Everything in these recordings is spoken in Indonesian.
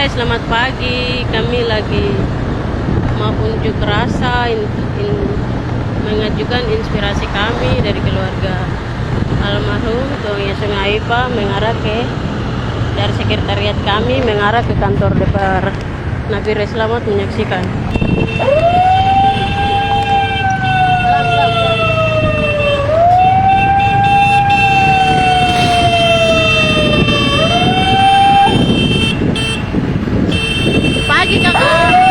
selamat pagi. Kami lagi mau unjuk rasa mengajukan inspirasi kami dari keluarga almarhum Tuang Yesung Aipa dari sekretariat kami mengarah ke kantor DPR. Nabire selamat menyaksikan. Pagi kakak.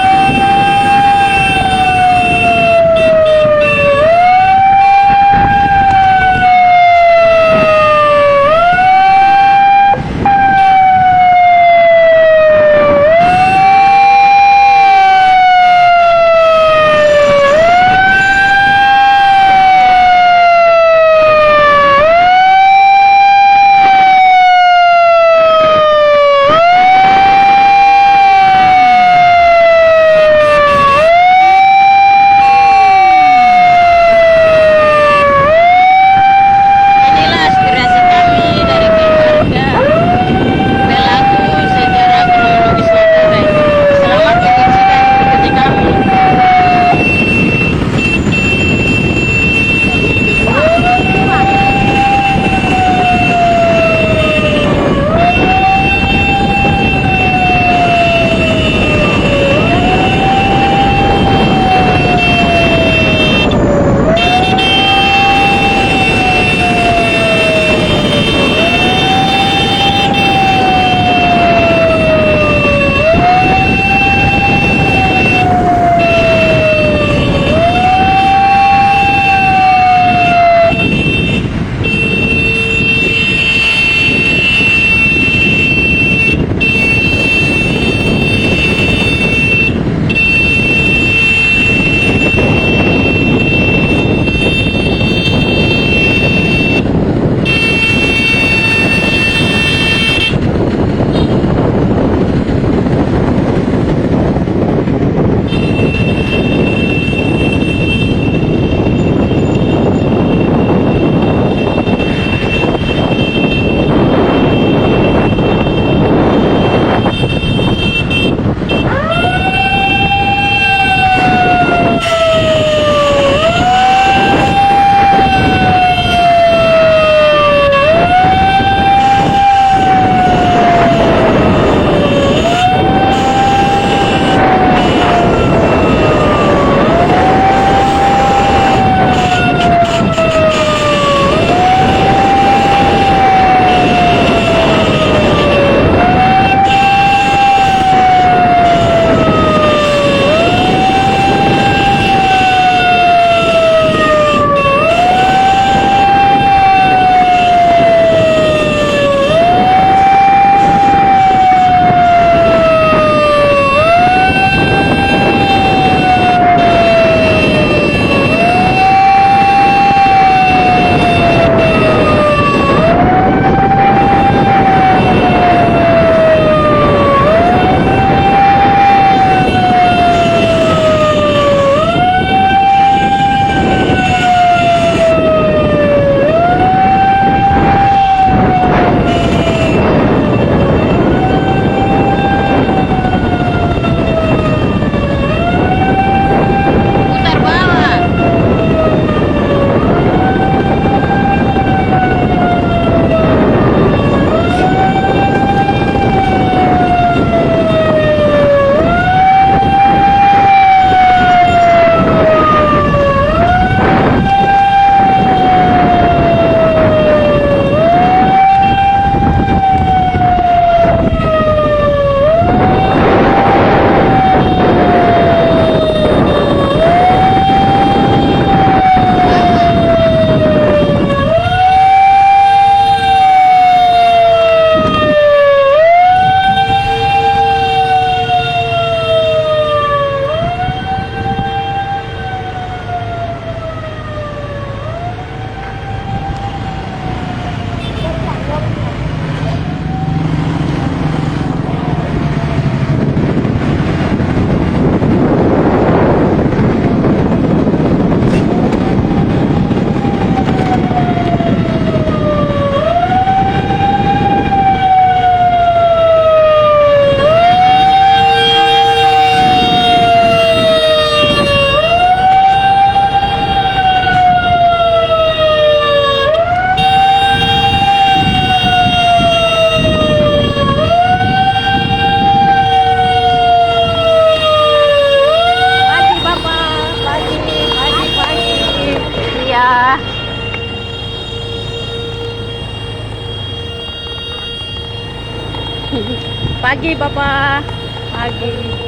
Pagi, Bapak. Pagi.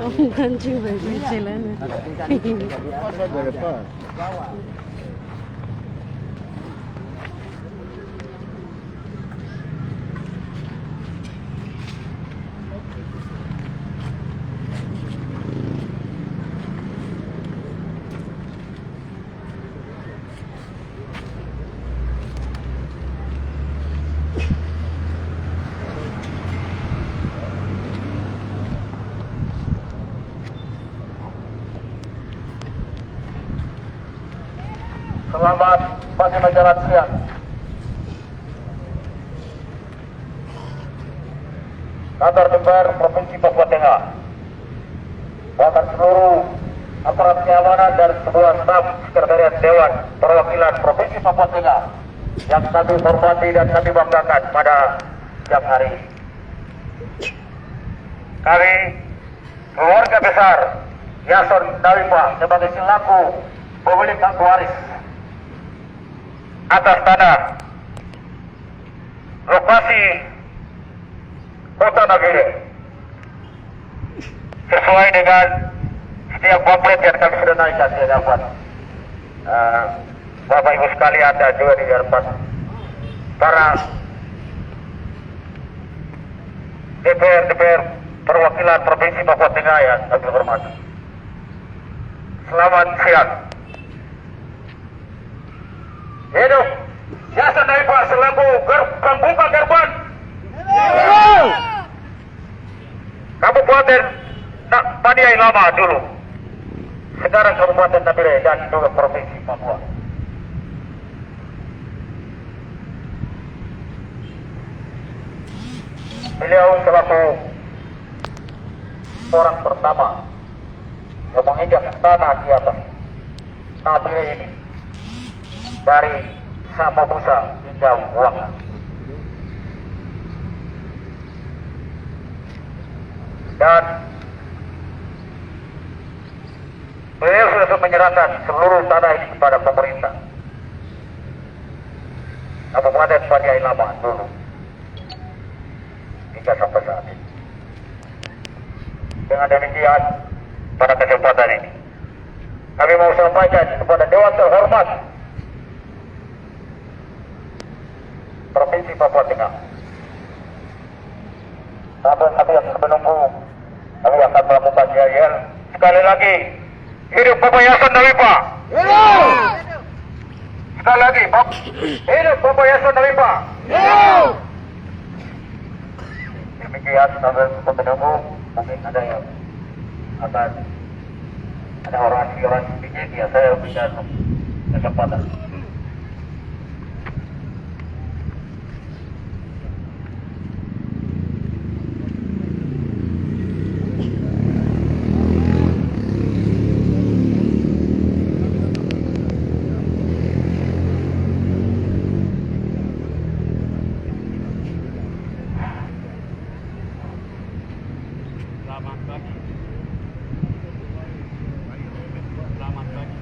Oh, kancing baby celana. Selamat pagi menjelang siang. Kantor DPR Provinsi Papua Tengah, bahkan seluruh aparat keamanan dan sebuah staf sekretariat Dewan Perwakilan Provinsi Papua Tengah yang kami hormati dan kami banggakan pada siang hari ini. Kami, keluarga besar Yason Dawipa sebagai selaku pemilik hak waris atas tanah lokasi Kota Nabire sesuai dengan setiap pamflet yang kami sudah naikkan di hadapan Bapak Ibu sekalian dan juga di hadapan para DPR perwakilan Provinsi Papua Tengah yang kami hormati. Selamat siang. Hidup Yason Dawipa selaku pembuka gerbang Kabupaten Paniai Lama dulu, sekarang Kabupaten Nabire dan juga Provinsi Papua. Beliau selaku orang pertama yang menginjak tanah di atas Nabire ini dari Samabusa hingga Wanga. Dan beliau sudah menyerahkan seluruh tanah ini kepada pemerintah Kabupaten Paniai Lama dulu hingga sampai saat ini. Dengan demikian, pada kesempatan ini kami mau sampaikan kepada Dewan Terhormat Provinsi Papua Tengah. Sampai kami akan menunggu, kami akan melakukan yel. Sekali lagi, hidup Bapak Yason Dawipa. Sekali lagi, hidup Bapak Yason Dawipa. Demikian sampai menunggu, mungkin ada yang akan ada orang sedikit ya, saya berikan kesempatan. Selamat pagi. Selamat pagi.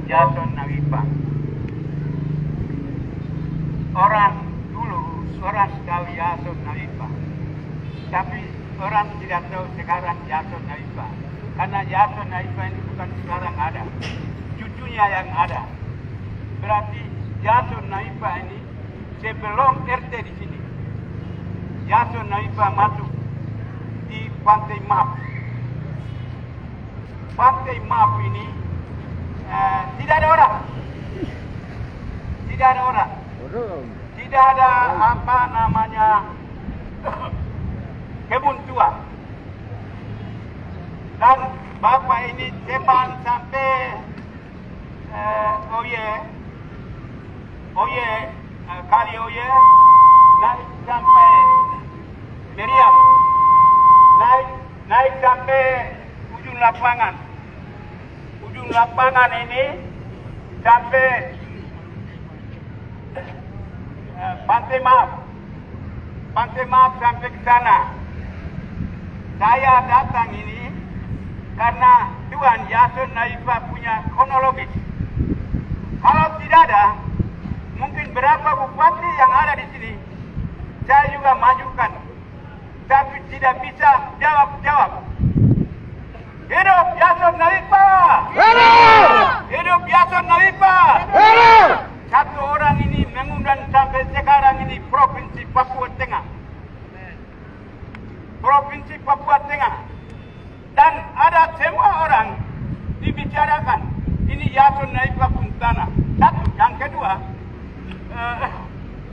Yason Nawipa. Orang dulu, orang tahu Yason Nawipa. Tapi orang tidak tahu sekarang Yason Nawipa. Karena Yason Nawipa ini bukan sekarang ada. Cucunya yang ada. Berarti Yason Nawipa ini sebelum RT di sini. Yason Nawipa masuk di Pantai Map. Pantai Map ini tidak ada orang. Tidak ada orang. Tidak ada apa namanya kebun tua. Dan bapak ini teman sampai kali Oye naik sampai Meriam, naik sampai ujung lapangan. Ujung lapangan ini sampai Pantai Maaf sampai ke sana. Saya datang ini karena Tuan Yason Nawipa punya kronologis. Kalau tidak ada, mungkin berapa bupati yang ada di sini, saya juga majukan. Tapi tidak bisa jawab. Hidup Yason Nawipa! Hidup Yason Nawipa! Satu orang ini mengundang sampai sekarang ini Provinsi Papua Tengah. Provinsi Papua Tengah. Dan ada semua orang dibicarakan. Ini Yason Nawipa pun tanah. Satu. Yang kedua,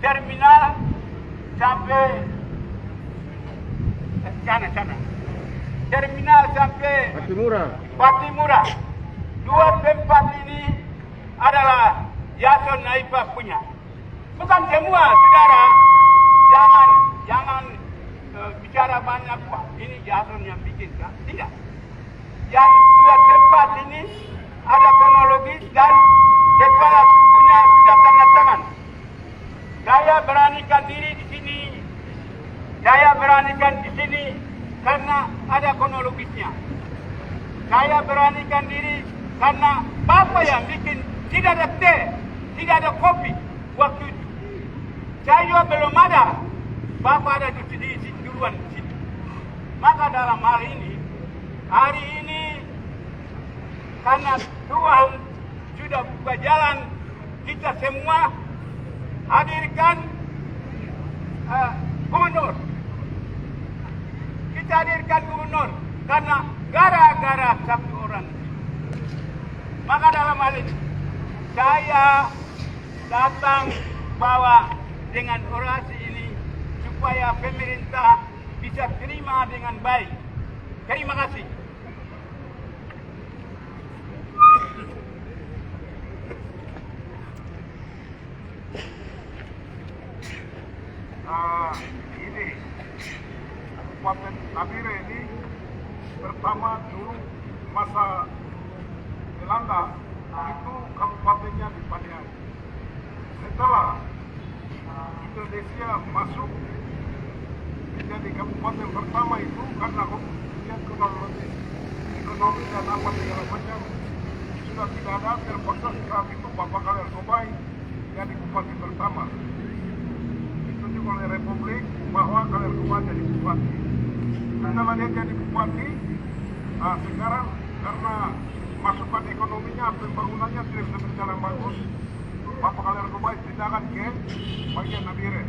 terminal sampai sana. Terminal sampai Patimura. Dua tempat ini adalah Yason Nawipa punya. Bukan semua, saudara. Jangan bicara banyak, Pak. Ini Yason yang bikin, kan? Tidak. Yang dua tempat ini ada kronologis dan kepala sukunya sudah tanda tangan. Saya beranikan diri di sini. Saya beranikan di sini karena ada kronologisnya. Saya beranikan diri karena bapak yang bikin tidak ada teh, tidak ada kopi waktu itu. Saya juga belum ada. Bapak ada di sini duluan di sini. Maka dalam hari ini karena Tuhan sudah buka jalan, kita semua hadirkan gubernur. Kita hadirkan gubernur karena gara-gara satu orang. Maka dalam hal ini saya datang bawa dengan orasi ini supaya pemerintah bisa terima dengan baik. Terima kasih. Ini Kabupaten Nabire ini pertama dulu masa Belanda itu kabupatennya di Paniai. Setelah Indonesia masuk menjadi kabupaten pertama itu karena kemudian ekonomi dan apa segala macam sudah tidak ada, terpaksa saat itu Bapak Kaler Gobay jadi bupati pertama. Ditunjuk oleh Republik bahwa Kaler Gobay jadi bupati. Setelah dia jadi bupati, sekarang karena masukan ekonominya, pembangunannya tidak berjalan bagus, Bapak Kaler Gobay tindakan ke bagian Nabire.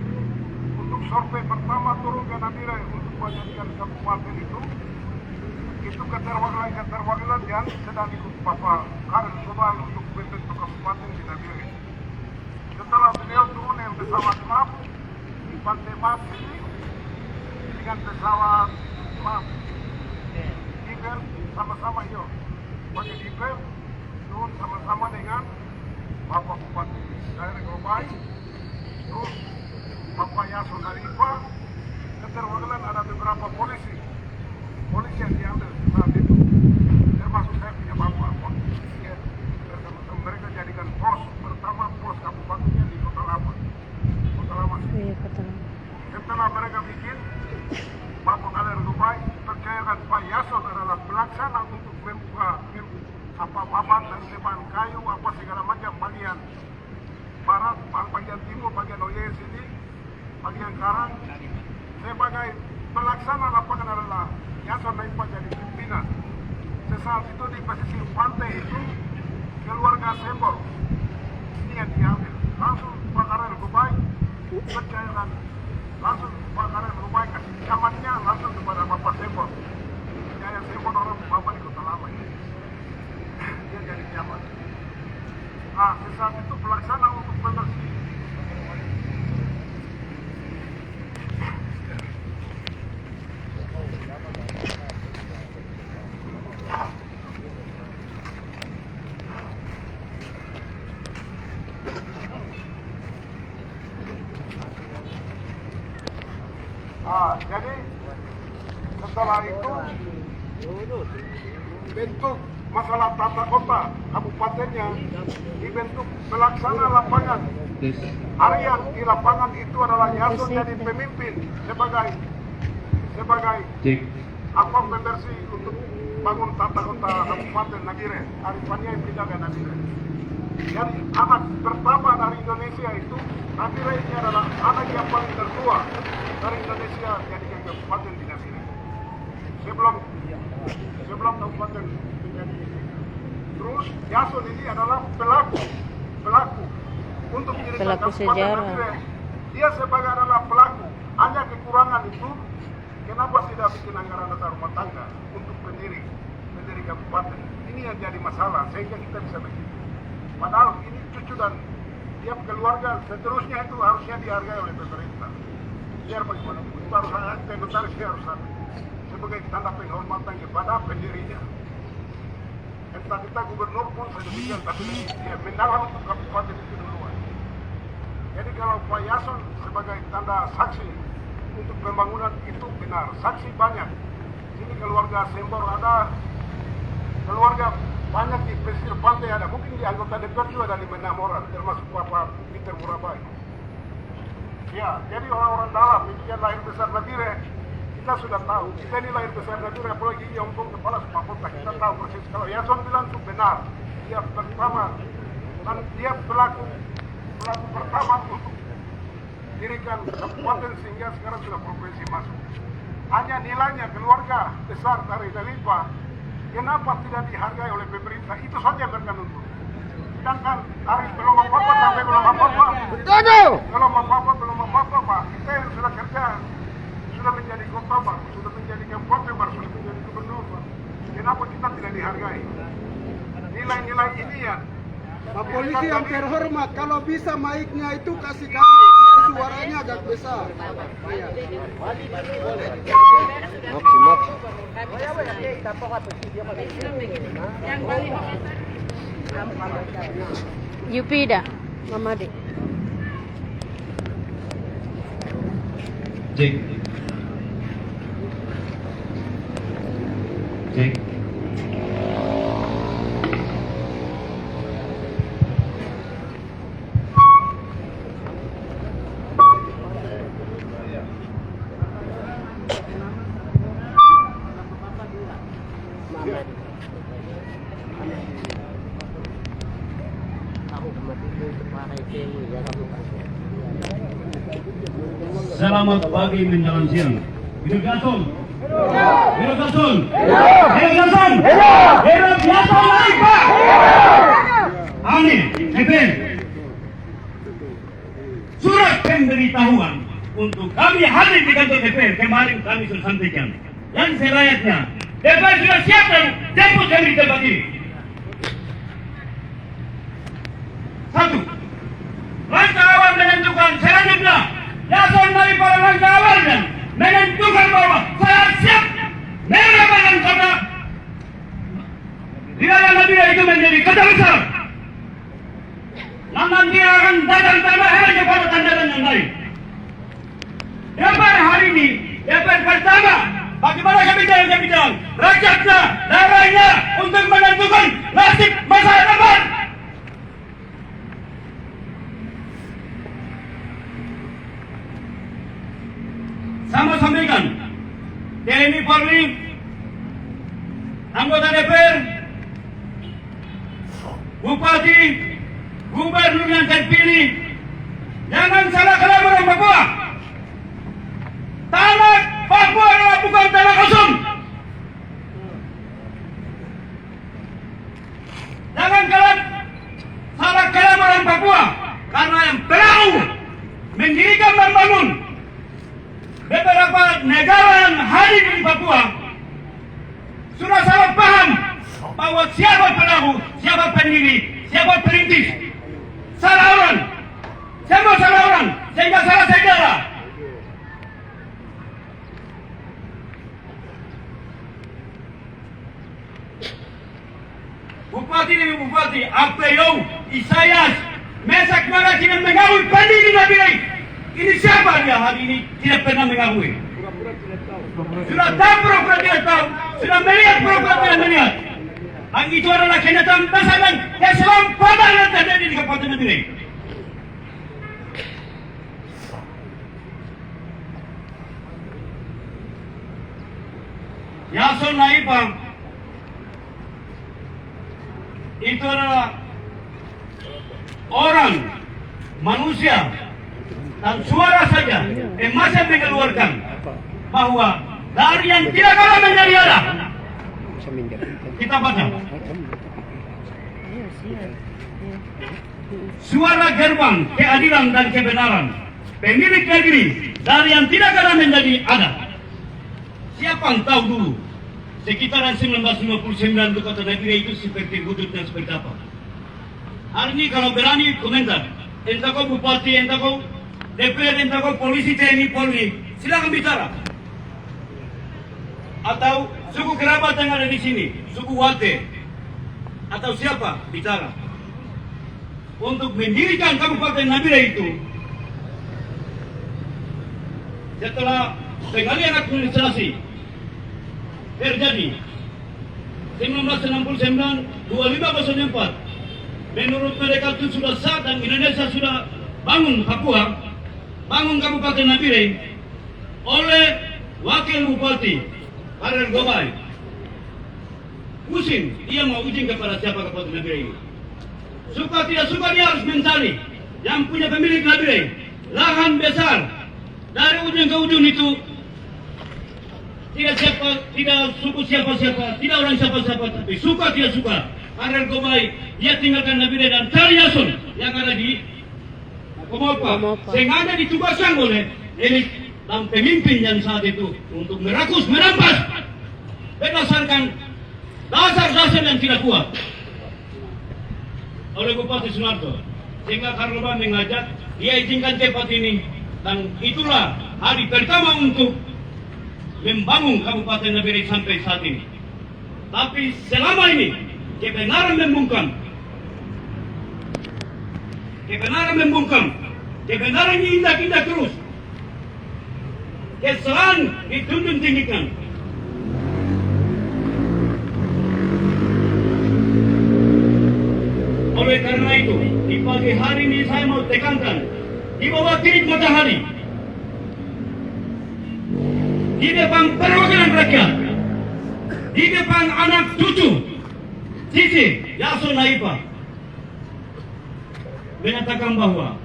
Untuk survei pertama turun ke Nabire untuk menjadikan kabupaten itu keterwakilan yang sedang ikut Bapak Kaler Gobay untuk membentuk kabupaten di Nabire. Setelah beliau turun yang pesawat MAP di Pantai MAP ini dengan pesawat MAP Diver sama-sama pakai Diver turun sama-sama dengan Bapak Bupati Kaler Gobay, terus Bapak Yason Nawipa, keterwakilan ada beberapa polisi yang diambil saat itu, termasuk saya punya bapak. Mereka jadikan pos pertama, pos kabupatennya di Kota Lama. Setelah mereka bikin, Bapak Kaler Gobay percayakan Pak Yason adalah pelaksana untuk membuka papan dan sepan kayu apa segala macam bagian barat, bagian timur, bagian oye sini, bagian karang. Sebagai pelaksana lapangan adalah Yason Naipa jadi pimpinan. Sesaat itu di pesisir pantai itu keluarga Sembor ini yang diambil. Langsung bakaran lebih baik, percayakan langsung bakaran lebih baik kasih camatnya langsung kepada Bapak Sembor. Jaya Sembor orang Bapak di Kota Lama ini. Dia jadi camat. Nah, sesaat itu pelaksana untuk pembersih. Jadi setelah itu bentuk masalah tata kota kabupatennya dibentuk pelaksana lapangan. Harian di lapangan itu adalah Yason jadi pemimpin sebagai apa pembersih untuk bangun tata kota Kabupaten Nagire. Haripannya yang pindah ke Nagire. Jadi anak pertama dari Indonesia itu Nagire ini adalah anak yang paling tertua dari Indonesia jadi kabupaten di Nagire. Sebelum kabupaten menjadi terus Yason ini adalah pelaku untuk dirikan Pelaku kabupaten sejarah. Nagire. Dia sebagai adalah pelaku. Hanya kekurangan itu kenapa tidak bikin anggaran dasar rumah tangga untuk pendiri kabupaten. Ini yang jadi masalah sehingga kita bisa begitu. Padahal ini cucu dan tiap keluarga seterusnya itu harusnya dihargai oleh pemerintah. Biar bagaimana itu harus ada notaris harus ada sebagai tanda penghormatan kepada pendirinya. Entah kita gubernur pun sedemikian, tapi dia mendalam untuk kabupaten itu duluan. Jadi kalau Pak Yason sebagai tanda saksi untuk pembangunan itu benar, saksi banyak. Sini keluarga Sembor ada, keluarga banyak di pesisir pantai ada, mungkin di anggota DPR juga ada 5-6 orang, termasuk Bapak Peter Murabai. Ya, jadi orang-orang dalam, demikian lahir besar Nagire, kita sudah tahu. Kita ini lahir besar Nagire, apalagi Yongkong kepala semua kota, kita tahu persis. Kalau Yason bilang itu benar, dia pertama, dan dia pelaku pertama untuk dirikan kabupaten sehingga sekarang sudah provinsi masuk. Hanya nilainya keluarga besar dari Nalipa, kenapa tidak dihargai oleh pemerintah? Itu saja yang mereka nuntut. Sedangkan hari belum apa-apa sampai belum apa-apa. Belum apa-apa, belum apa-apa, Pak. Kita yang sudah kerja, sudah menjadi kota, Pak. Sudah menjadi kabupaten, Pak. Sudah menjadi gubernur, Pak. Kenapa kita tidak dihargai? Nilai-nilai ini ya. Pak Polisi yang terhormat, kalau bisa mic-nya itu kasih kami, biar suaranya agak besar. Iya. Yupi dah, Mama Dek. Cek. Selamat pagi menjelang siang. Hidup Yason. Hidup Yason. Hidup Yason. Hidup Yason Naipa. Amin. DPR. Surat pemberitahuan untuk kami hadir di kantor DPR kemarin kami sudah sampaikan. Yang selayaknya DPR sudah siap dan jemput kami di tempat ini. Satu, langkah awal menentukan selanjutnya Yason Naipa langkah awal dan menentukan bahwa saya siap menambahkan kota di dalam Nabila itu menjadi kota besar. Dan nanti akan datang tambahan kepada tanda-tanda yang lain. DPR hari ini, DPR pertama, bagaimana kami jalan rakyatnya, darahnya untuk menentukan nasib masa depan. Sama sampaikan TNI Polri, anggota DPR, Bupati, Gubernur yang terpilih, jangan salah kalam orang Papua. Tanah Papua adalah bukan tanah kosong. Jangan salah kalam orang Papua, karena yang pelaku mendirikan dan bangun beberapa negara yang hadir di Papua sudah salah paham bahwa siapa pelaku, siapa pendiri, siapa perintis. Salah orang, semua salah orang, sehingga salah segala. Bupati demi bupati, APO, Isayas, Mesak Maraci dan mengakui pendiri Nabire. Ini siapa dia hari ini tidak pernah mengakui. Sudah tahu pura-pura tidak tahu, sudah melihat pura-pura tidak melihat. Yang itu adalah kenyataan dasar dan keselamatan yang terjadi di Kabupaten Nabire. Yason Naipa itu adalah orang, manusia, dan suara saja masih mengeluarkan bahwa dari yang tidak kalah menjadi ada. Kita baca. Suara gerbang keadilan dan kebenaran, pemilik negeri dari yang tidak kalah menjadi ada. Siapa yang tahu dulu sekitaran 1959 itu kota Nabire itu seperti wujud dan seperti apa? Hari ini kalau berani komentar, entah kau bupati, entah kau DPR, entah kau polisi, TNI, Polri, silakan bicara. Atau suku kerabat yang ada di sini, suku Wate, atau siapa bicara. Untuk mendirikan Kabupaten Nabire itu, setelah pengalihan administrasi terjadi 1969 2504, menurut mereka itu sudah sah dan Indonesia sudah bangun Papua, bangun Kabupaten Nabire oleh Wakil Bupati Karel Gobay. Pusing, dia mau uji kepada siapa Kabupaten Nabire ini. Suka tidak suka dia harus mencari yang punya pemilik Nabire, lahan besar dari ujung ke ujung itu. Tidak siapa, tidak suku siapa-siapa, tidak orang siapa-siapa, tapi suka tidak suka. Karel Gobay, dia tinggalkan Nabire dan cari Yason yang ada di Komopa. Sengaja ditugaskan oleh elit dan pemimpin yang saat itu untuk merakus, merampas berdasarkan dasar-dasar yang tidak kuat oleh Bupati Sunarto. Sehingga Karel Gobay mengajak, dia izinkan tempat ini, dan itulah hari pertama untuk membangun Kabupaten Nabire sampai saat ini. Tapi selama ini kebenaran membungkam, kebenaran diindak-indak terus, kesalahan dituntun tinggikan. Oleh karena itu, di pagi hari ini saya mau tekankan, di bawah terik matahari, di depan perwakilan rakyat, di depan anak cucu Cici Yason Naipa, menyatakan bahwa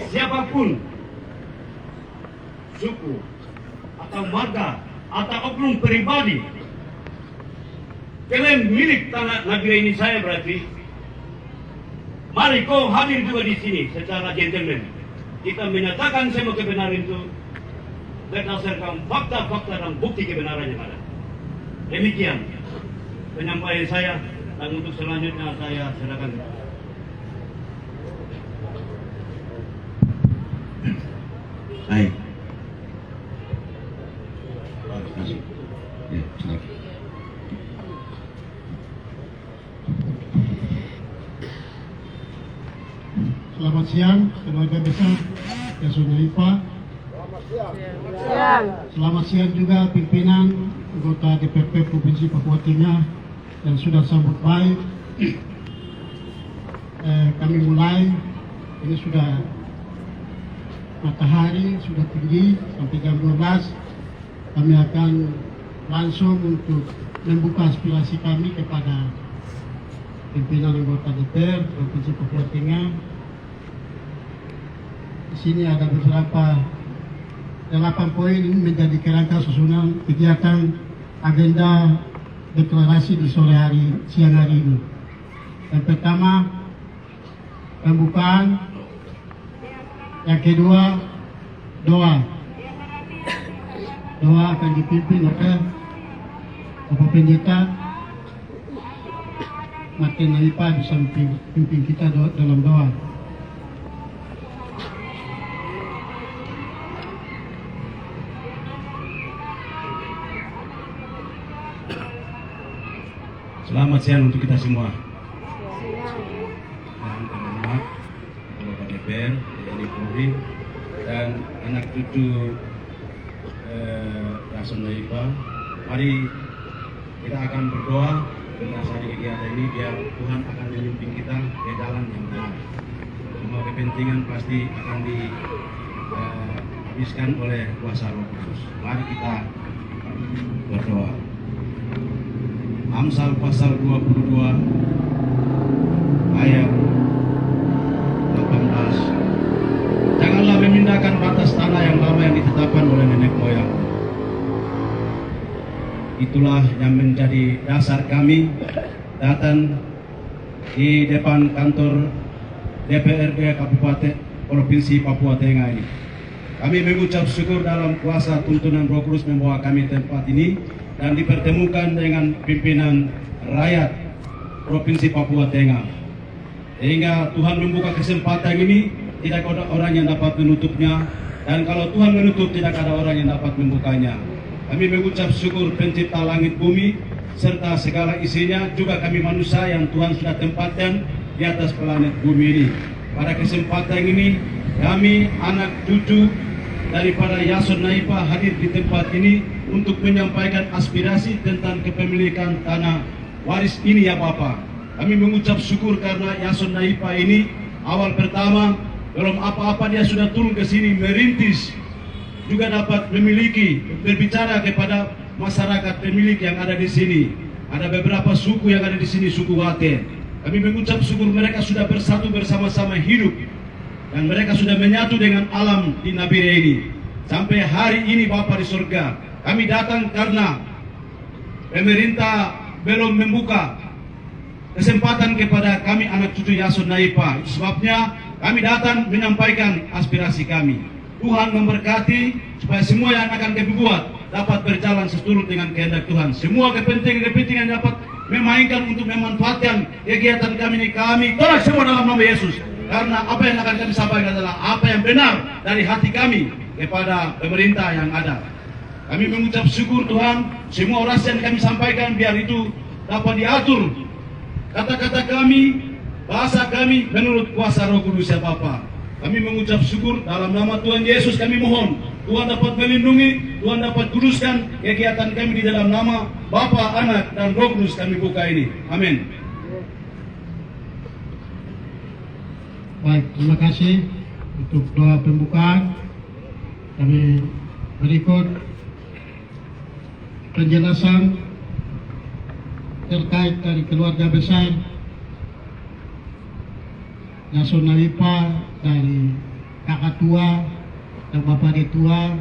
siapapun suku atau marga atau oknum pribadi klaim milik tanah Nabire ini saya, berarti mari kau hadir juga di sini secara gentleman. Kita menyatakan semua kebenaran itu berdasarkan fakta-fakta dan bukti kebenaran yang ada. Demikian penyampaian saya, dan untuk selanjutnya saya silakan. Baik. Terima kasih. Ya, silakan. Selamat siang, keluarga besar Yason Naipa. Selamat siang juga pimpinan anggota DPP Provinsi Papua Tengah yang sudah sambut baik. Kami mulai, ini sudah matahari sudah tinggi sampai jam 12. Kami akan langsung untuk membuka aspirasi kami kepada pimpinan anggota DPR Provinsi Papua Tengah. Di sini ada beberapa 8 poin ini menjadi kerangka susunan kegiatan agenda deklarasi di siang hari ini. Yang pertama, pembukaan. Yang kedua, doa. Doa akan dipimpin oleh Bapak Pendeta Martin Naipa, bisa pimpin kita dalam doa. Selamat siang untuk kita semua. Dan teman-teman, Bapak DPR, TNI Polri, dan anak cucu Yason Naipa. Mari kita akan berdoa berdasarkan kegiatan ini biar Tuhan akan memimpin kita ke jalan yang benar. Semua kepentingan pasti akan dihabiskan oleh kuasa Roh Kudus. Mari kita berdoa. Amsal pasal 22 ayat 18. Janganlah memindahkan batas tanah yang lama yang ditetapkan oleh nenek moyang. Itulah yang menjadi dasar kami datang di depan kantor DPRD Kabupaten Provinsi Papua Tengah ini. Kami mengucap syukur dalam kuasa tuntunan Roh Kudus membawa kami tempat ini dan dipertemukan dengan pimpinan rakyat Provinsi Papua Tengah. Sehingga Tuhan membuka kesempatan ini, tidak ada orang yang dapat menutupnya, dan kalau Tuhan menutup, tidak ada orang yang dapat membukanya. Kami mengucap syukur pencipta langit bumi, serta segala isinya, juga kami manusia yang Tuhan sudah tempatkan di atas planet bumi ini. Pada kesempatan ini, kami anak cucu daripada Yason Naipa hadir di tempat ini untuk menyampaikan aspirasi tentang kepemilikan tanah waris ini ya Bapak. Kami mengucap syukur karena Yason Naipa ini awal pertama belum apa-apa dia sudah turun ke sini merintis, juga dapat memiliki, berbicara kepada masyarakat pemilik yang ada di sini. Ada beberapa suku yang ada di sini, suku Wate. Kami mengucap syukur mereka sudah bersatu bersama-sama hidup dan mereka sudah menyatu dengan alam di Nabire ini. Sampai hari ini Bapak di surga, kami datang karena pemerintah belum membuka kesempatan kepada kami anak cucu Yason Naipa. Itu sebabnya kami datang menyampaikan aspirasi kami. Tuhan memberkati supaya semua yang akan kami buat dapat berjalan seturut dengan kehendak Tuhan. Semua kepentingan dapat memainkan untuk memanfaatkan kegiatan kami ini, kami tolak semua dalam nama Yesus. Karena apa yang akan kami sampaikan adalah apa yang benar dari hati kami kepada pemerintah yang ada. Kami mengucap syukur Tuhan, semua orasi yang kami sampaikan biar itu dapat diatur. Kata-kata kami, bahasa kami menurut kuasa Roh Kudus ya Bapa. Kami mengucap syukur dalam nama Tuhan Yesus kami mohon. Tuhan dapat melindungi, Tuhan dapat kuduskan kegiatan kami di dalam nama Bapa, Anak, dan Roh Kudus kami buka ini. Amin. Baik, terima kasih untuk doa pembukaan. Kami berikut penjelasan terkait dari keluarga besar Yason Naipa, dari kakak tua dan bapak tua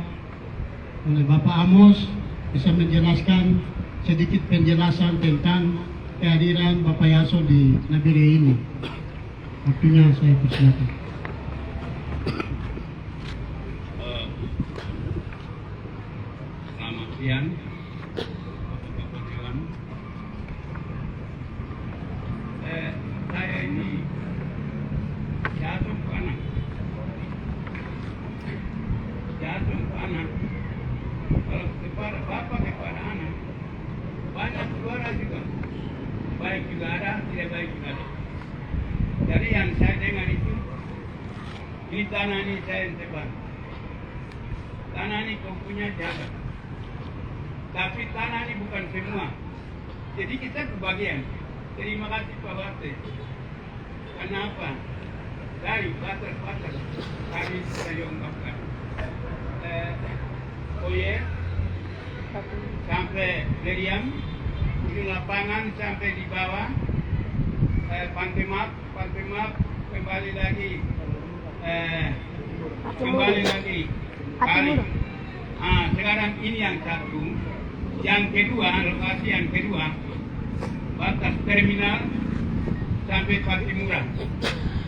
oleh Bapak Amos, bisa menjelaskan sedikit penjelasan tentang kehadiran Bapak Yason di Nabire ini. Waktunya saya persilakan. Selamat siang, Bapak Dewan. Saya ini jatuh ke anak. Kalau kepada bapak, kepada anak, banyak suara juga. Baik juga ada, tidak baik juga ada. Jadi yang saya dengar itu, di tanah ini saya tebar. Tanah ini kau punya jaga. Tapi tanah ini bukan semua. Jadi kita kebagian. Terima kasih Pak Bate. Kenapa? Dari batas-batas kami sudah diungkapkan. Oye, sampai Meriam, ujung lapangan sampai di bawah, Pantemap kembali lagi kali. Sekarang ini yang satu, yang kedua, lokasi yang kedua batas terminal sampai Patimura.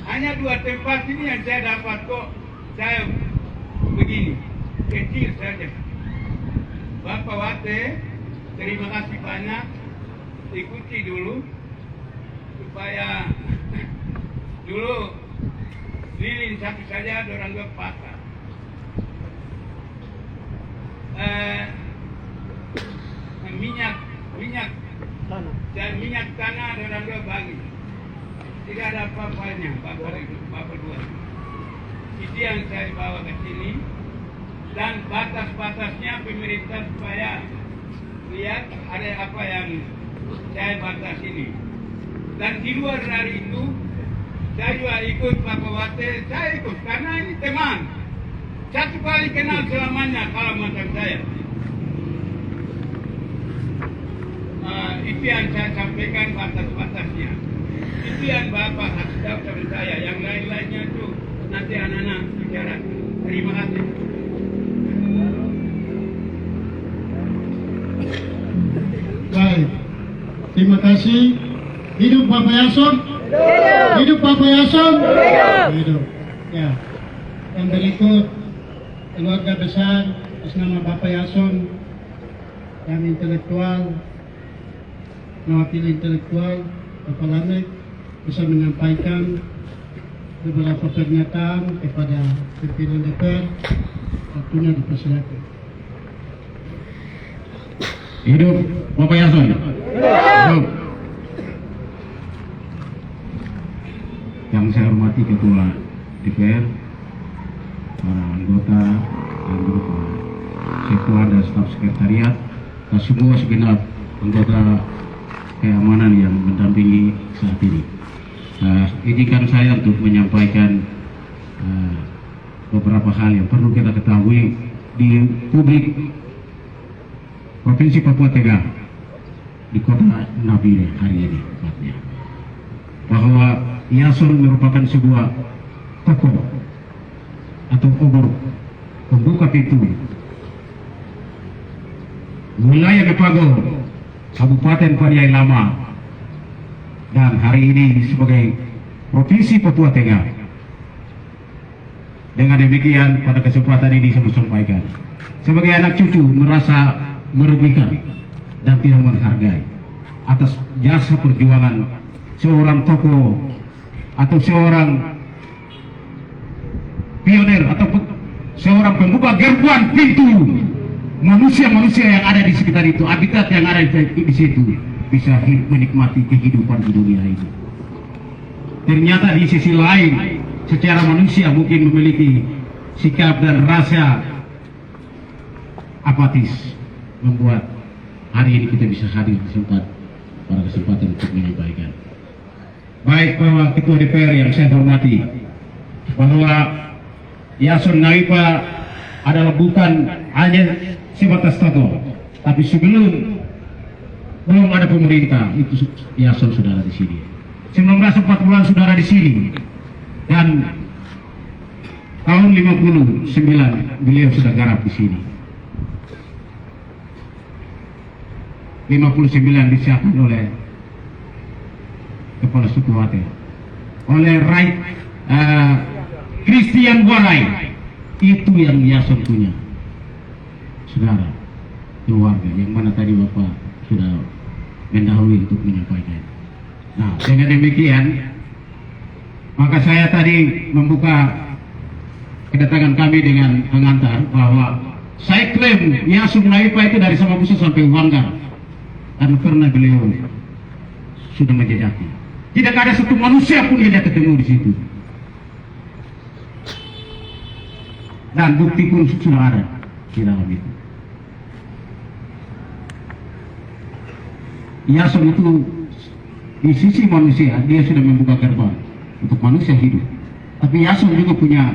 Hanya 2 tempat ini yang saya dapat kok. Saya begini, kecil saja. Bapak Wate, terima kasih banyak. Ikuti dulu supaya dulu lilin satu saja, orang dua patah. Minyak tanah orang dua bagi. Tidak ada apa-apanya, bapak dua. Itu yang saya bawa ke sini. Dan batas-batasnya pemerintah supaya lihat ada apa yang saya batas ini. Dan di luar dari itu, saya juga ikut Bapak Wate, saya ikut karena ini teman. Satu kali kenal selamanya kalau macam saya. Itu yang saya sampaikan batas-batasnya. Itu yang Bapak harus tahu sama saya. Yang lain-lainnya itu nanti anak-anak bicara. Terima kasih. Baik, terima kasih. Hidup Bapak Yason. Hidup Bapak Yason. Hidup. Ya. Yang berikut keluarga besar atas nama Bapak Yason yang intelektual, mewakili intelektual Bapak Lamek bisa menyampaikan beberapa pernyataan kepada pimpinan DPR. Waktunya dipersilakan. Hidup Bapak Yason. Hidup. Yang saya hormati Ketua DPR, para anggota Ketua dan staf sekretariat, dan semua segenap anggota keamanan yang mendampingi saat ini. Izinkan saya untuk menyampaikan beberapa hal yang perlu kita ketahui di publik Provinsi Papua Tengah di kota Nabire hari ini, bahwa Yason merupakan sebuah tokoh atau obor pembuka pintu wilayah Gepago, Kabupaten Paniai Lama, dan hari ini sebagai Provinsi Papua Tengah. Dengan demikian pada kesempatan ini saya sampaikan, sebagai anak cucu merasa merugikan dan tidak menghargai atas jasa perjuangan seorang tokoh atau seorang pionir atau seorang pembuka gerbang pintu manusia-manusia yang ada di sekitar itu, habitat yang ada di situ bisa menikmati kehidupan di dunia ini. Ternyata di sisi lain secara manusia mungkin memiliki sikap dan rasa apatis, membuat hari ini kita bisa hadir pada kesempatan untuk menyampaikan. Baik bahwa Ketua DPR yang saya hormati, bahwa Yason Naipa adalah bukan hanya sebatas tokoh, tapi belum ada pemerintah itu Yason sudah ada di sini. 1940 sudah ada di sini, dan tahun 59 beliau sudah garap di sini. 59 disiapkan oleh Kepala Suku Wate, oleh Rai Christian Warai. Itu yang Yason punya, saudara, keluarga, yang mana tadi Bapak sudah mendahului untuk menyampaikan. Nah, dengan demikian maka saya tadi membuka kedatangan kami dengan mengantar bahwa saya klaim Yason Naipa itu dari Samabusa sampai Wanggar, karena beliau sudah menjejaki. Tidak ada satu manusia pun yang dia ketemu di situ. Dan bukti pun sudah ada di dalam itu. Yason itu di sisi manusia dia sudah membuka gerbang untuk manusia hidup. Tapi Yason juga punya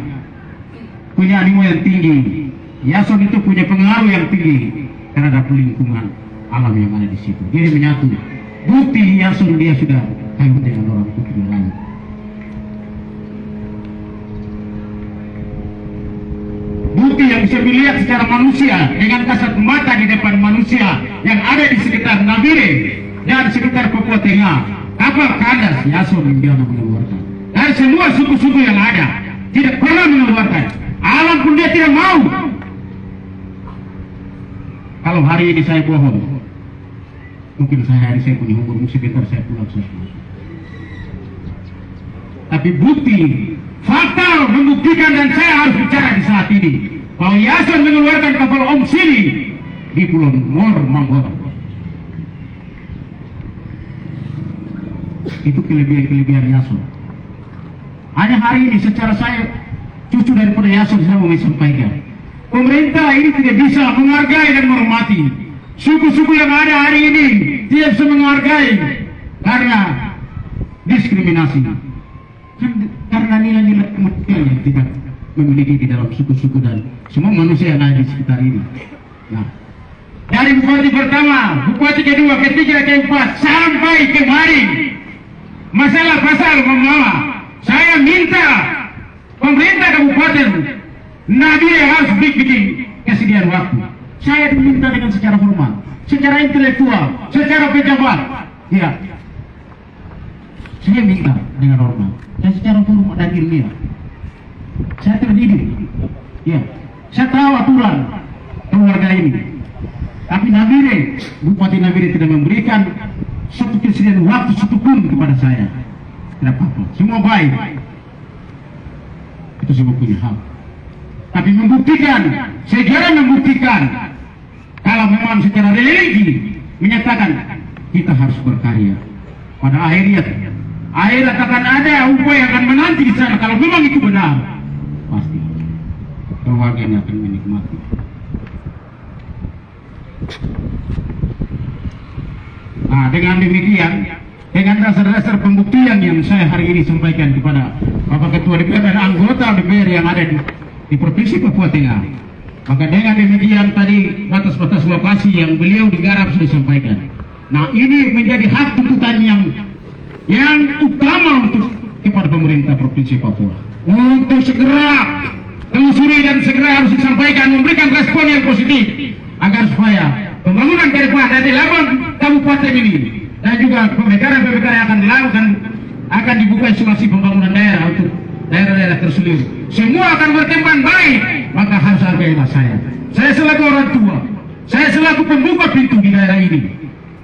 animo yang tinggi. Yason itu punya pengaruh yang tinggi terhadap lingkungan alam yang ada di situ. Dia menyatu. Bukti Yason dia sudah kawin dengan orang putih. lihat secara manusia dengan kasat mata di depan manusia yang ada di sekitar Nabire dan sekitar Papua Tengah. Apa kadas Yason yang mengeluarkan? Dan semua suku-suku yang ada tidak pernah mengeluarkan. Alam pun dia tidak mau. Kalau hari ini saya bohong, mungkin hari saya punya umur sebentar saya pulang semua. Tapi bukti, fakta membuktikan dan saya harus bicara di saat ini bahwa Yason mengeluarkan kapal Om Sili di Pulau Mor Manggoro. Itu kelebihan Yason. Hanya hari ini secara saya cucu daripada Yason saya mau sampaikan. Pemerintah ini tidak bisa menghargai dan menghormati suku-suku yang ada hari ini, tidak bisa menghargai karena diskriminasi. Karena nilai-nilai kematian yang tidak memiliki di dalam suku-suku dan semua manusia yang ada di sekitar ini. Nah, dari bupati pertama, bupati kedua, ketiga, keempat, sampai kemari masalah pasal membawa, saya minta pemerintah kabupaten Nabire harus bikin kesediaan waktu. Saya diminta dengan secara formal, secara intelektual, secara pejabat. Ya, saya minta dengan hormat dan secara formal dan ilmiah. Saya terdidik. Ya, saya tahu aturan keluarga ini. Tapi Nabire, Bupati Nabire tidak memberikan satu kesediaan waktu satupun kepada saya. Tidak apa-apa, semua baik. Itu semua punya hak. Tapi membuktikan, sejarah membuktikan kalau memang secara religi menyatakan kita harus berkarya. Pada akhirnya akan ada upaya yang akan menanti di sana kalau memang itu benar. Pasti keluarganya akan menikmati. Nah, dengan demikian, dengan dasar-dasar pembuktian yang saya hari ini sampaikan kepada Bapak Ketua DPR dan anggota DPR yang ada di Provinsi Papua Tengah, maka dengan demikian tadi batas-batas lokasi yang beliau digarap sudah disampaikan. Nah, ini menjadi hak tuntutan yang utama untuk kepada pemerintah Provinsi Papua untuk segera telusuri dan segera harus disampaikan, memberikan respon yang positif agar supaya pembangunan ke depan dari 8 kabupaten ini dan juga pemekaran-pemekaran yang akan dilakukan akan dibuka isolasi pembangunan daerah untuk daerah-daerah tersulir. Semua akan berkembang baik, maka harus hargailah saya. Saya selaku orang tua, saya selaku pembuka pintu di daerah ini,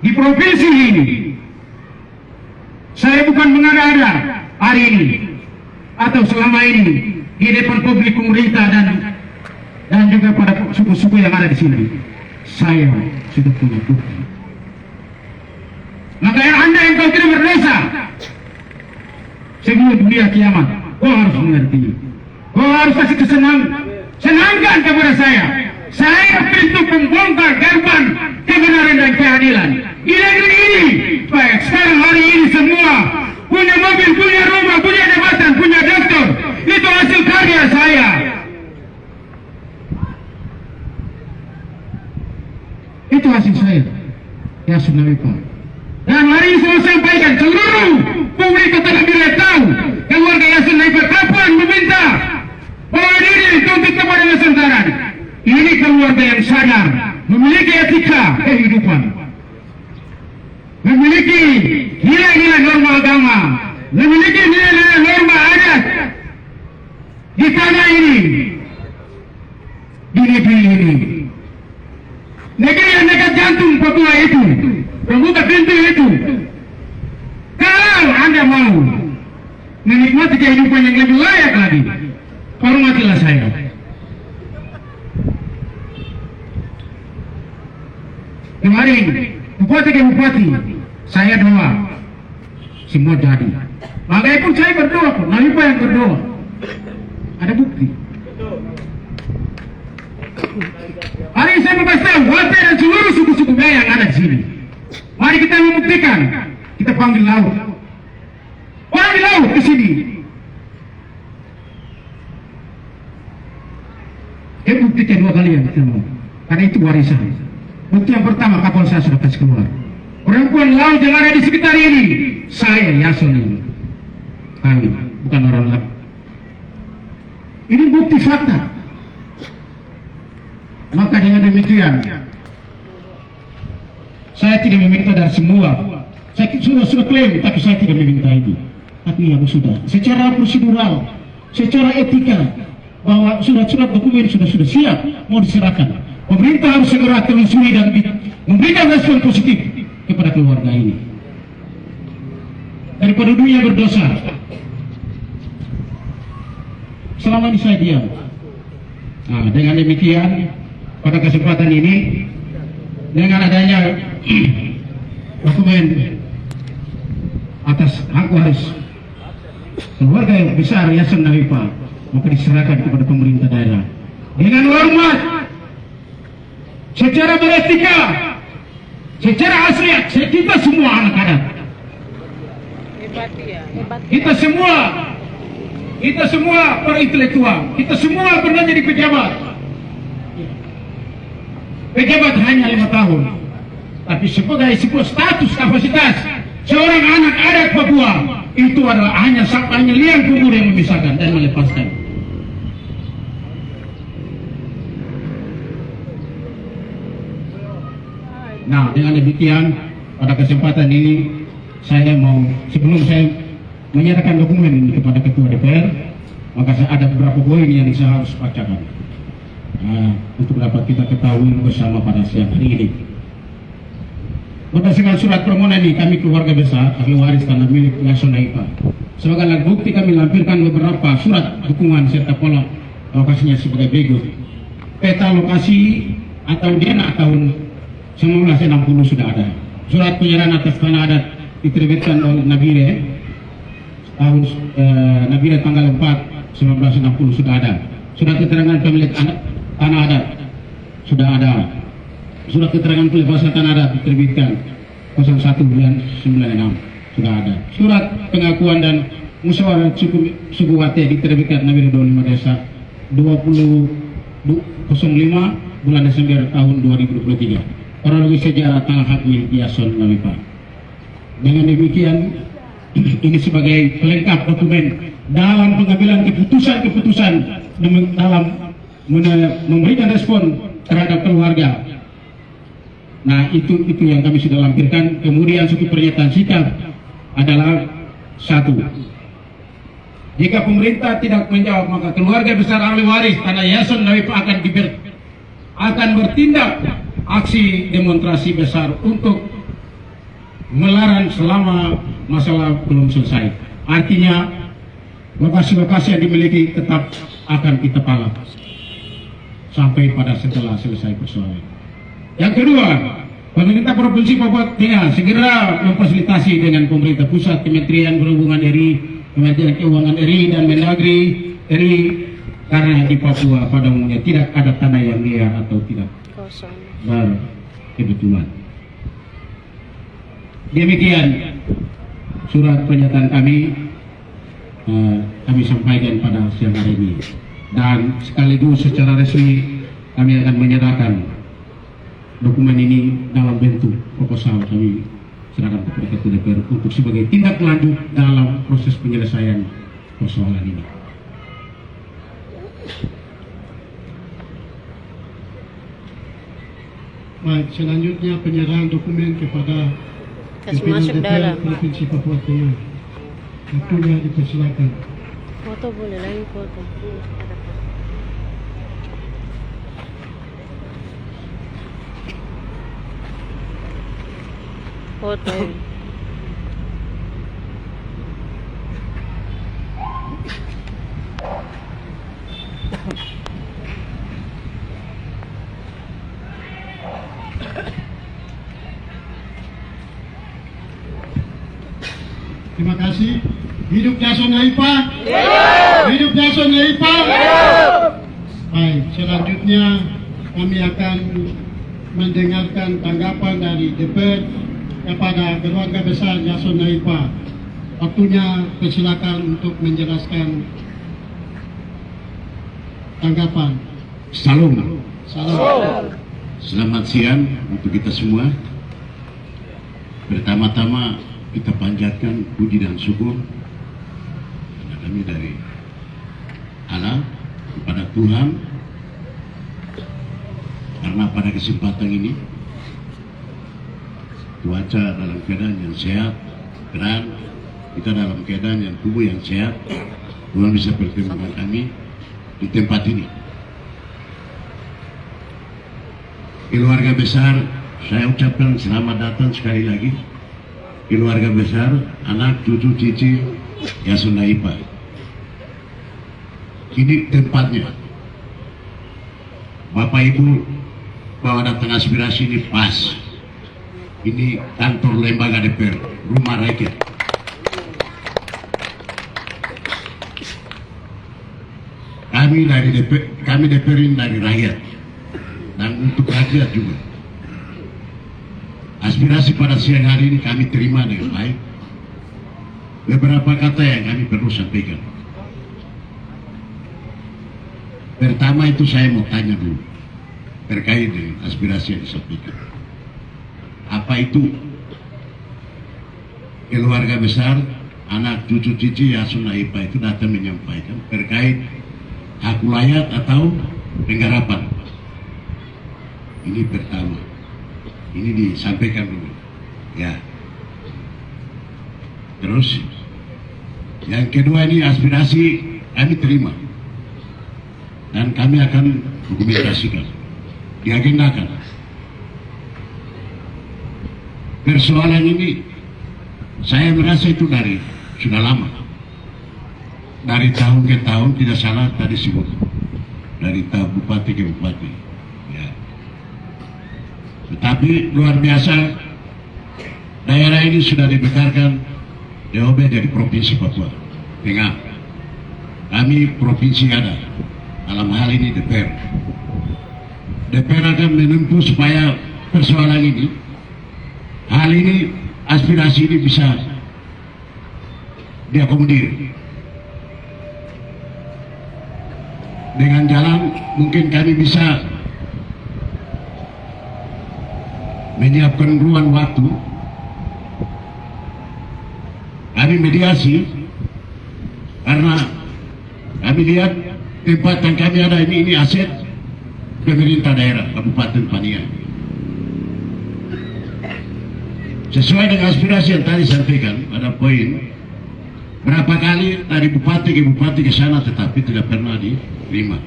di provinsi ini. Saya bukan mengada-ada hari ini atau selama ini di depan publik pemerintah dan juga pada suku-suku yang ada di sini. Saya sudah punya bukti. Maka Anda yang kau tidak berdosa sebelum dunia kiamat, kau harus mengerti. Kau harus kasih senangkan kepada saya. Saya pintu pembongkar gerbang kebenaran dan keadilan di negeri ini. Baik, sekarang hari ini semua punya mobil, punya rumah, punya jabatan, punya dokter. Itu hasil karya saya. Itu hasil saya. Ya sudah Pak. Dan hari ini saya sampaikan seluruh publik Kota Nabire tahu keluarga Yason Naipa kapan meminta bahwa diri tuntut kepada Nusantara. Ini keluarga yang sadar, memiliki etika kehidupan, memiliki nilai-nilai norma agama, memiliki nilai-nilai norma adat di tanah ini, di negeri ini. Negeri yang dekat jantung Papua itu, membuka pintu itu. Kalau Anda mau menikmati kehidupan yang lebih layak lagi, hormatilah saya. Kemarin, bupati ke bupati, saya doa, semua jadi. Makanya pun saya berdoa, Naipa yang berdoa. Ada bukti. Hari ini saya memberitahu Wate dan seluruh suku-suku yang ada di sini. Mari kita membuktikan. Kita panggil laut. Panggil laut ke sini. Buktikan 2 kali yang kita mau. Karena itu warisan. Bukti yang pertama, kapal saya sudah kasih keluar. Perempuan laut yang ada di sekitar ini, saya Yason ini. Kami, bukan orang lain. Ini bukti fakta. Maka dengan demikian, saya tidak meminta dari semua. Saya sudah klaim, tapi saya tidak meminta itu. Tapi yang sudah, secara prosedural, secara etika, bahwa surat-surat dokumen sudah siap mau diserahkan. Pemerintah harus segera telusuri dan memberikan respon positif kepada keluarga ini. Daripada dunia berdosa, selama ini saya diam. Nah, dengan demikian, pada kesempatan ini, dengan adanya dokumen atas hak waris keluarga yang besar Yayasan Naipa, maka diserahkan kepada pemerintah daerah dengan hormat, secara beretika, secara asli. Kita semua anak adat, kita semua para intelektual, kita semua pernah jadi pejabat hanya 5 tahun, tapi sebagai sebuah status kapasitas seorang anak adat Papua itu adalah hanya liang kubur yang memisahkan dan melepaskan. Nah, dengan demikian pada kesempatan ini saya mau, sebelum saya menyerahkan dokumen ini kepada Ketua DPR, maka ada beberapa poin yang saya harus bacakan untuk dapat kita ketahui bersama pada siang hari ini. Berdasarkan surat permohonan ini, kami keluarga besar ahli waris tanah milik Yayasan Naipa, sebagai alat bukti kami lampirkan beberapa surat dukungan serta pola lokasinya sebagai berikut. Peta lokasi atau DNA tahun 1960 sudah ada. Surat penyerahan atas tanah adat diterbitkan oleh Nabire tahun Nabire tanggal 4 1960 sudah ada. Surat keterangan pemilik tanah adat sudah ada. Surat keterangan pelepasan tanah adat diterbitkan 01 bulan 96 sudah ada. Surat pengakuan dan musyawarah suku Wate diterbitkan Nabire 25 Desa 2005 bulan Desember tahun 2023. Kronologi sejarah tanah hak milik Yayasan Naipa. Dengan demikian, ini sebagai pelengkap dokumen dalam pengambilan keputusan dalam memberikan respon terhadap keluarga. Nah, itu yang kami sudah lampirkan. Kemudian suatu pernyataan sikap adalah 1. Jika pemerintah tidak menjawab, maka keluarga besar ahli waris tanah Yayasan Naipa akan bertindak aksi demonstrasi besar untuk melarang selama masalah belum selesai. Artinya lokasi-lokasi yang dimiliki tetap akan kita palak sampai pada setelah selesai persoalan. Yang kedua, pemerintah Provinsi Papua Tengah segera memfasilitasi dengan pemerintah pusat, Kementerian Perhubungan RI, Kementerian Keuangan RI dan Mendagri RI, karena di Papua pada umumnya tidak ada tanah yang liar atau tidak berkebetulan. Demikian surat pernyataan kami sampaikan pada siang hari ini, dan sekaligus secara resmi kami akan menyerahkan dokumen ini dalam bentuk proposal kami serahkan kepada Ketua DPR untuk sebagai tindak lanjut dalam proses penyelesaian persoalan ini. Baik, selanjutnya penyerahan dokumen kepada Kasih masuk dalam. Provinsi Papua Tengah. Waktunya dipersilakan. Foto boleh lagi foto. Foto. Terima kasih. Hidup Yayasan Naipa. Hidup Yayasan Naipa. Baik, selanjutnya kami akan mendengarkan tanggapan dari DPR kepada keluarga besar Yayasan Naipa. Waktunya persilakan untuk menjelaskan tanggapan. Salam. Salam. Selamat siang untuk kita semua. Pertama-tama kita panjatkan puji dan syukur kepada kami dari Allah, kepada Tuhan karena pada kesempatan ini cuaca dalam keadaan yang sehat, dan kita dalam keadaan yang tubuh yang sehat. Tuhan bisa pertemukan kami di tempat ini. Keluarga besar, saya ucapkan selamat datang sekali lagi. Keluarga besar, anak, cucu, cici, Yason Naipa. Ini tempatnya. Bapak Ibu bahwa datang aspirasi ini pas. Ini kantor lembaga DPR, rumah rakyat. Kami DPR ini dari rakyat dan untuk rakyat juga. Aspirasi pada siang hari ini kami terima dengan baik. Beberapa kata yang kami perlu sampaikan. Pertama itu saya mau tanya dulu terkait dengan aspirasi yang disampaikan. Apa itu keluarga besar, anak, cucu, cici, Yason Naipa itu datang menyampaikan terkait hak wilayah atau penggarapan. Ini pertama. Ini disampaikan dulu. Ya. Terus yang kedua ini aspirasi kami terima. Dan kami akan dokumentasikan. Diagendakan. Persoalan ini saya merasa itu sudah lama. Dari tahun ke tahun, tidak salah tadi sebut. Dari tahun bupati ke bupati. Ya. Tetapi luar biasa, daerah ini sudah dibekarkan DOB dari Provinsi Papua Tengah. Kami provinsi ada, dalam hal ini DPR. DPR akan menempuh supaya persoalan ini, hal ini, aspirasi ini bisa diakomodir. Dengan jalan mungkin kami bisa menyiapkan ruang waktu. Kami mediasi karena kami lihat tempat yang kami ada ini aset pemerintah daerah Kabupaten Paniai. Sesuai dengan aspirasi yang tadi sampaikan, ada poin berapa kali dari bupati ke bupati ke sana tetapi tidak pernah diterima.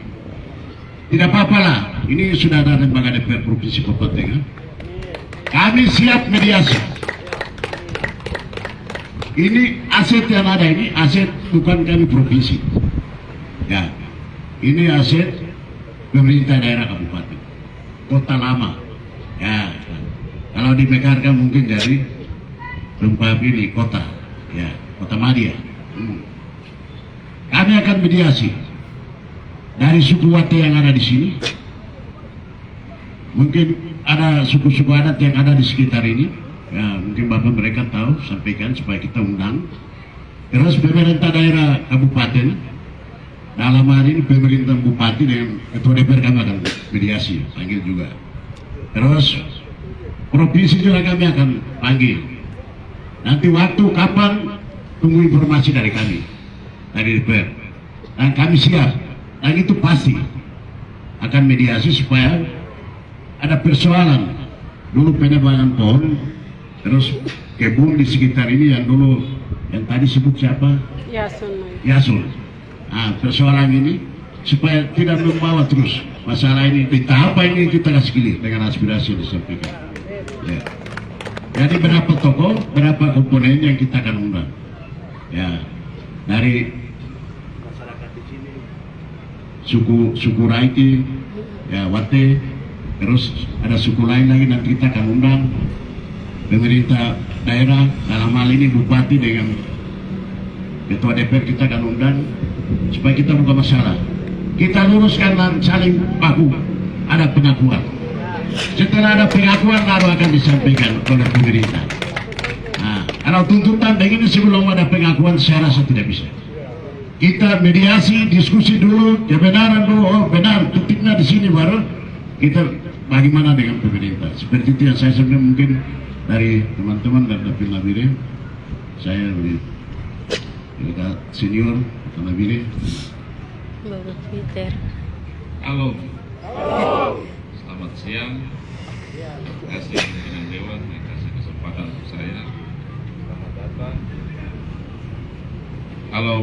Tidak apa-apa lah, ini sudah ada lembaga DPR Provinsi Papua Tengah. Kami siap mediasi. Ini aset yang ada ini, aset bukan kami provinsi. Ya, ini aset pemerintah daerah kabupaten, kota lama. Ya, kalau dimekarkan mungkin dari tempat ini kota, ya, Kota Madia. Kami akan mediasi dari suku Wate yang ada di sini. Mungkin ada suku-suku adat yang ada di sekitar ini. Ya, mungkin Bapak mereka tahu, sampaikan supaya kita undang. Terus pemerintah daerah kabupaten, dalam hal ini pemerintah bupati dengan ketua DPR kami akan mediasi, panggil juga. Terus provinsi juga kami akan panggil. Nanti waktu kapan, tunggu informasi dari kami, dari DPR. Dan kami siap, dan itu pasti akan mediasi supaya ada persoalan. Dulu penebangan pohon, terus kebun di sekitar ini yang dulu, yang tadi sebut siapa? Yason. Nah, persoalan ini supaya tidak membawa terus masalah ini di tahap ini kita kasih pilih dengan aspirasi yang disampaikan. Ya. Jadi berapa tokoh, berapa komponen yang kita akan undang. Ya, dari masyarakat di sini, suku Raiti, ya Wate, terus ada suku lain lagi nanti kita akan undang. Pemerintah daerah dalam hal ini bupati dengan ketua DPR kita akan undang supaya kita buka masalah. Kita luruskan dan saling baku, ada pengakuan. Setelah ada pengakuan baru akan disampaikan oleh pemerintah. Nah, kalau tuntutan begini sebelum ada pengakuan saya rasa tidak bisa. Kita mediasi, diskusi dulu, kebenaran dulu, oh benar, titiknya di sini baru kita bagaimana dengan pemerintah. Seperti itu yang saya sampaikan mungkin dari teman-teman dari Dapil Nabire. Saya lebih senior Nabire. Baru Twitter. Halo. Selamat Selamat siang. Terima kasih pimpinan Dewan yang kasih kesempatan untuk saya. Selamat datang. Kalau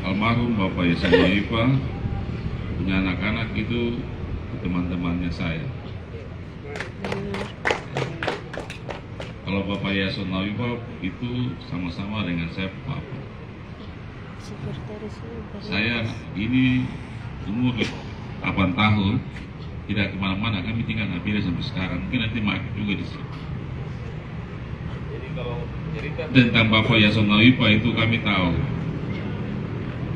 almarhum Bapak Yason Naipa punya anak-anak itu teman-temannya saya. Kalau Bapak Yason Naipa itu sama-sama dengan saya Bapak. Saya ini umur 8 tahun, tidak kemana-mana, kami tinggal Nabire sampai sekarang. Mungkin nanti makin juga di sini. Jadi kalau tentang Bapak Yason Naipa itu kami tahu.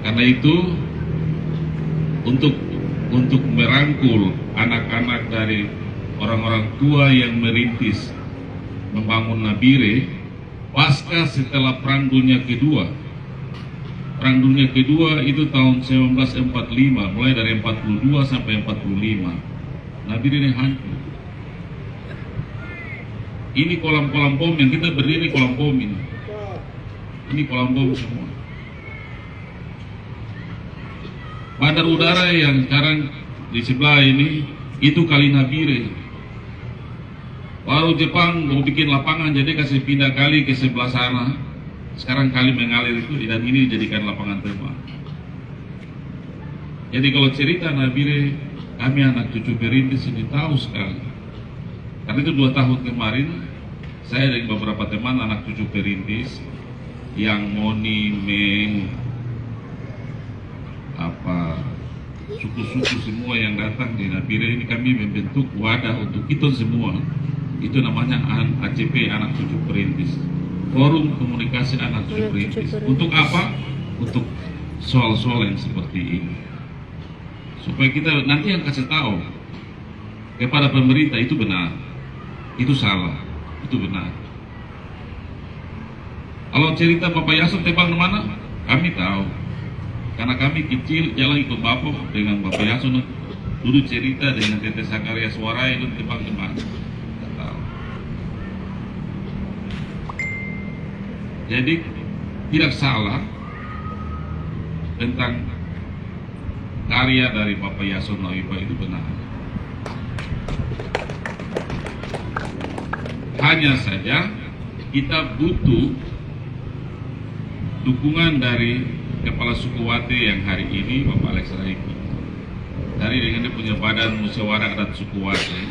Karena itu untuk merangkul anak-anak dari orang-orang tua yang merintis membangun Nabire pasca setelah Perang Dunia Kedua. Perang Dunia Kedua itu tahun 1945, mulai dari 42 sampai 45. Nabire ini hancur. Ini kolam-kolam bom yang kita berdiri kolam bom ini. Ini kolam bom semua. Bandar udara yang sekarang di sebelah ini itu kali Nabire. Baru Jepang mau bikin lapangan, jadi kasih pindah kali ke sebelah sana. Sekarang kali mengalir itu dan ini dijadikan lapangan terbang. Jadi kalau cerita Nabire, kami anak cucu perintis ini tahu sekali. Karena itu 2 tahun kemarin saya dan beberapa teman anak cucu perintis yang Moni, Meng, suku-suku semua yang datang di Nabire ini, kami membentuk wadah untuk kita semua. Itu namanya ACP, Anak Cucu Perintis, Forum Komunikasi Anak Cucu Perintis. Untuk apa? Untuk soal-soal yang seperti ini, supaya kita nanti yang kasih tahu kepada pemerintah itu benar, itu salah, itu benar. Kalau cerita Bapak Yason tebang mana, kami tahu. Karena kami kecil jalan ikut Bapak dengan Bapak Yason, dulu cerita dengan Tete Sakaria Suara itu tebang kemana. Jadi tidak salah tentang karya dari Bapak Yason Naipa itu benar. Hanya saja kita butuh dukungan dari Kepala Suku Wate yang hari ini Bapak Alex Raiki. Dari dengan dia punya badan musyawarah adat suku Wate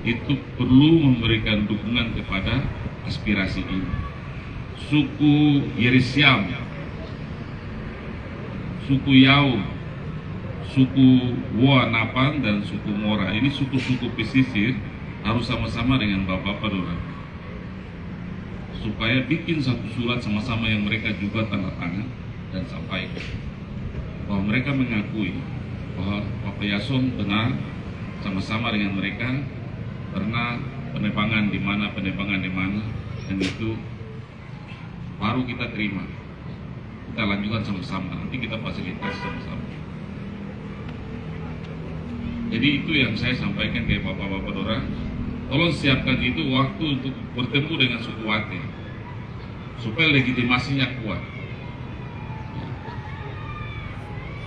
itu perlu memberikan dukungan kepada aspirasi ini. Suku Yerisiam, suku Yao, suku Woa Napan dan suku Mora, ini suku-suku pesisir harus sama-sama dengan Bapak Dora, supaya bikin satu surat sama-sama yang mereka juga tanda tangan dan sampaikan bahwa mereka mengakui bahwa Bapak Yason benar sama-sama dengan mereka pernah penebangan di mana, dan itu baru kita terima, kita lanjutkan sama-sama, nanti kita fasilitasi sama-sama. Jadi itu yang saya sampaikan ke Bapak-Bapak Dora, tolong siapkan itu waktu untuk bertemu dengan suku Wate, supaya legitimasinya kuat.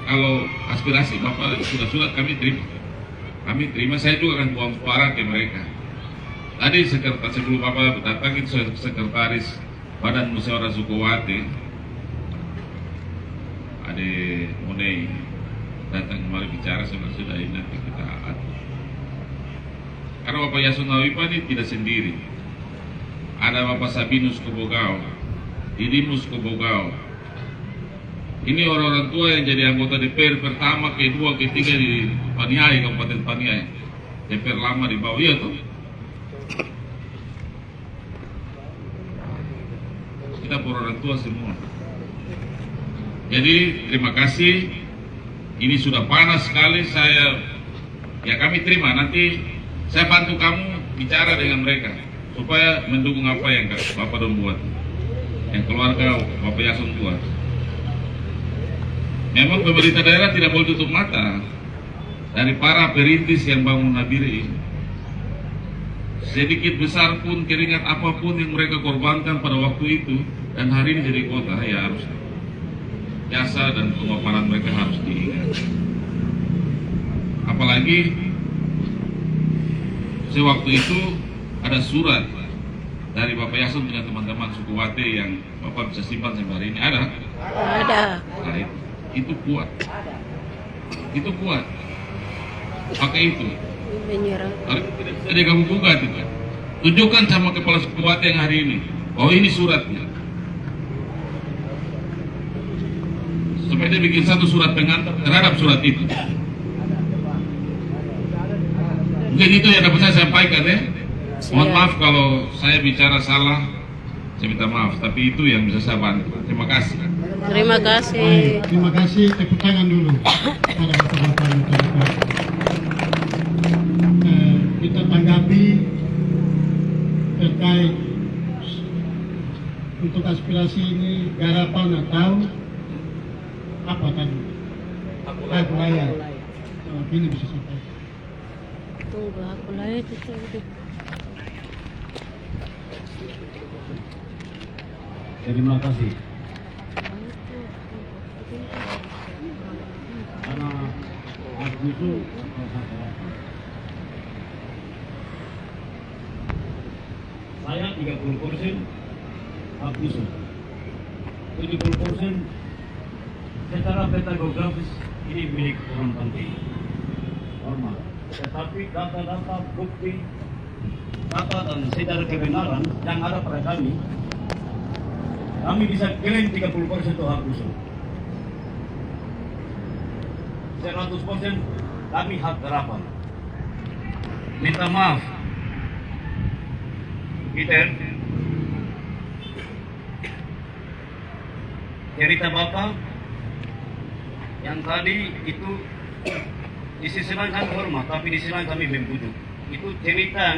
Kalau aspirasi Bapak sudah kami terima, saya juga akan buang suara ke mereka. Tadi sebelum Bapak datang itu sekretaris Badan Musyawarah Suku Wate, Ade Monei, datang kembali bicara sudah ini nanti kita atur. Karena Bapak Yason Naipa ini tidak sendiri. Ada Bapak Sabinus Kobogao, Didimus Kobogao. Ini orang-orang tua yang jadi anggota DPR pertama, kedua, ketiga di Paniai, Kabupaten Paniai. DPR lama di bawah, iya tuh. Kita orang tua semua. Jadi terima kasih. Ini sudah panas sekali. Kami terima. Nanti saya bantu kamu bicara dengan mereka supaya mendukung apa yang Bapak Don buat, yang keluarga Bapak Yason buat. Memang pemerintah daerah tidak boleh tutup mata dari para perintis yang bangun Nabire ini. Sedikit besar pun keringat apapun yang mereka korbankan pada waktu itu dan hari ini jadi kota, ya harus jasa dan pengorbanan mereka harus diingat. Apalagi sewaktu itu ada surat dari Bapak Yason punya teman-teman suku Wate yang Bapak bisa simpan sampai hari ini. Ada? Ada. Nah, itu kuat. Itu kuat. Pakai itu. Menyerang. Kalau tidak bisa diganggu gugat itu. Tunjukkan sama kepala suku Wate yang hari ini. Oh, ini suratnya. Supaya dia bikin satu surat pengantar terhadap surat itu. Mungkin itu yang dapat saya sampaikan ya. Mohon maaf kalau saya bicara salah, saya minta maaf. Tapi itu yang bisa saya bantu. Terima kasih. Terima kasih. Baik, terima kasih. Tepuk tangan dulu pada bapak-bapak yang terhormat. Kita tanggapi terkait untuk aspirasi ini garapan atau apa tadi? Aku layak. Ini bisa sampai. Tunggu aku layak itu. Terima kasih. Karena aku itu saya 30% hak usul, 70% secara peta geografis ini milik orang penting, hormat. Tetapi data-data bukti, data dan secara kebenaran yang ada pada kami bisa klaim 30% itu hak usul. 100% kami hak garapan. Minta maaf, Peter. Cerita Bapak yang tadi itu di sisi lain kami hormat, tapi di sisi lain kami membujuk. Itu cerita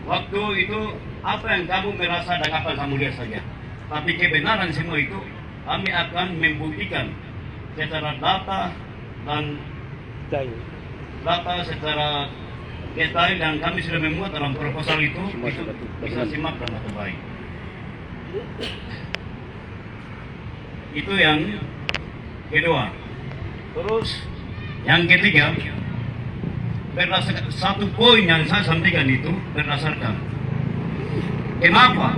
waktu itu apa yang kamu merasa dan apa yang kamu lihat saja. Tapi kebenaran semua itu kami akan membuktikan secara data dan data secara detail yang kami sudah memuat dalam proposal itu bisa simak dan atau baik. Itu yang kedua. Terus yang ketiga, berdasarkan satu poin yang saya sampaikan itu berdasarkan kenapa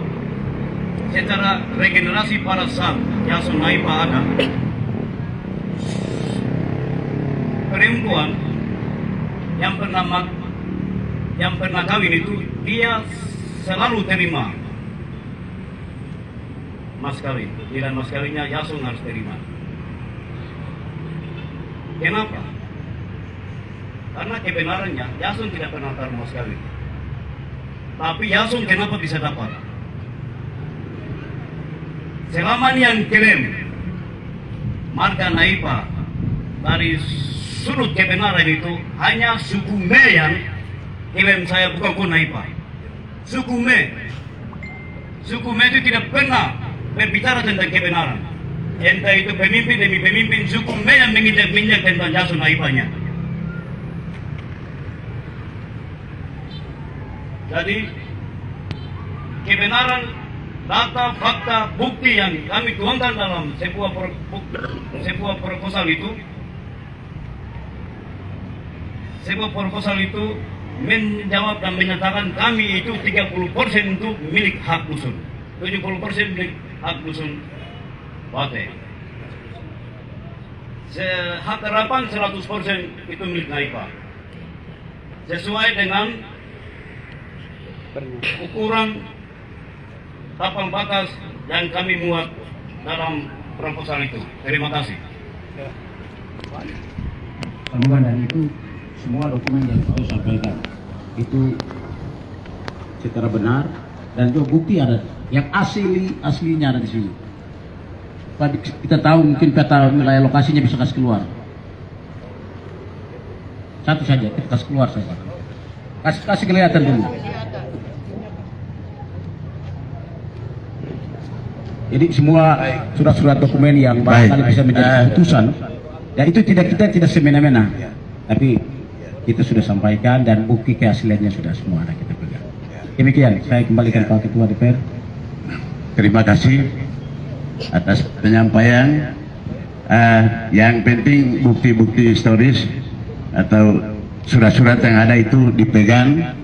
secara regenerasi pada saat Yason Naipa ada, perempuan yang pernah kawin itu dia selalu terima mas kawin. Nilai mas kawinnya Yason harus terima. Kenapa? Karena kebenarannya Yason tidak pernah taruh mas kawin. Tapi Yason kenapa bisa dapat? Selama yang klaim marga Naipa dari sudut kebenaran itu hanya suku Me yang klaim saya bukan ku Naipa. Suku Me itu tidak pernah berbicara tentang kebenaran. Entah itu pemimpin demi pemimpin suku Me yang menginjak-injak tentang Yason Naipanya. Jadi kebenaran, data, fakta, bukti yang kami tuangkan dalam sebuah proposal itu menjawab dan menyatakan kami itu 30% untuk milik hak usul, 70% milik hak usul Wate. Hak harapan 100% itu milik Naipa. Sesuai dengan ukuran tapal batas yang kami muat dalam proposal itu. Terima kasih. Sambungan dan itu semua dokumen yang saya sampaikan itu secara benar dan juga bukti ada yang aslinya ada di sini. Kita tahu mungkin peta wilayah lokasinya bisa kasih keluar. Satu saja kita kasih keluar saja. Kasih kelihatan dulu. Jadi semua surat-surat dokumen yang barangkali bisa menjadi keputusan, ya itu kita tidak semena-mena, tapi kita sudah sampaikan dan bukti keasliannya sudah semua ada kita pegang. Demikian, saya kembalikan Pak Ketua DPR. Terima kasih atas penyampaian. Yang penting bukti-bukti historis atau surat-surat yang ada itu dipegang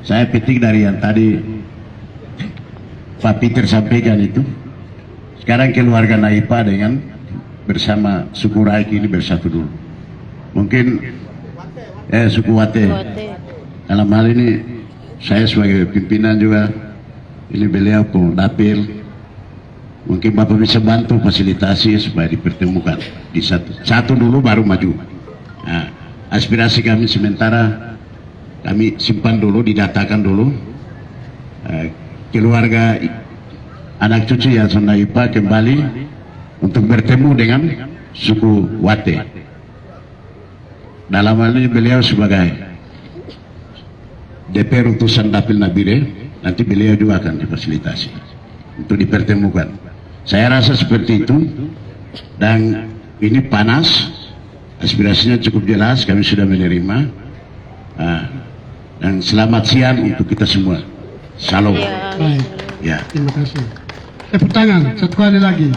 Saya petik dari yang tadi Pak Peter sampaikan itu. Sekarang keluarga Naipa dengan bersama suku Raik ini bersatu dulu. Mungkin suku Wate. Dalam hal ini saya sebagai pimpinan juga, ini beliau pun dapil. Mungkin Bapak bisa bantu fasilitasi supaya dipertemukan di satu dulu baru maju. Nah, aspirasi kami sementara kami simpan dulu, didatakan dulu. Keluarga anak cucu Yayasan Naipa kembali untuk bertemu dengan suku Wate. Dalam hal ini beliau sebagai DPR utusan Dapil Nabire, nanti beliau juga akan difasilitasi untuk dipertemukan. Saya rasa seperti itu, dan ini panas, aspirasinya cukup jelas, kami sudah menerima. Dan selamat siang untuk kita semua. Salam. Baik, Ya. terima kasih. Tepuk tangan satu kali lagi.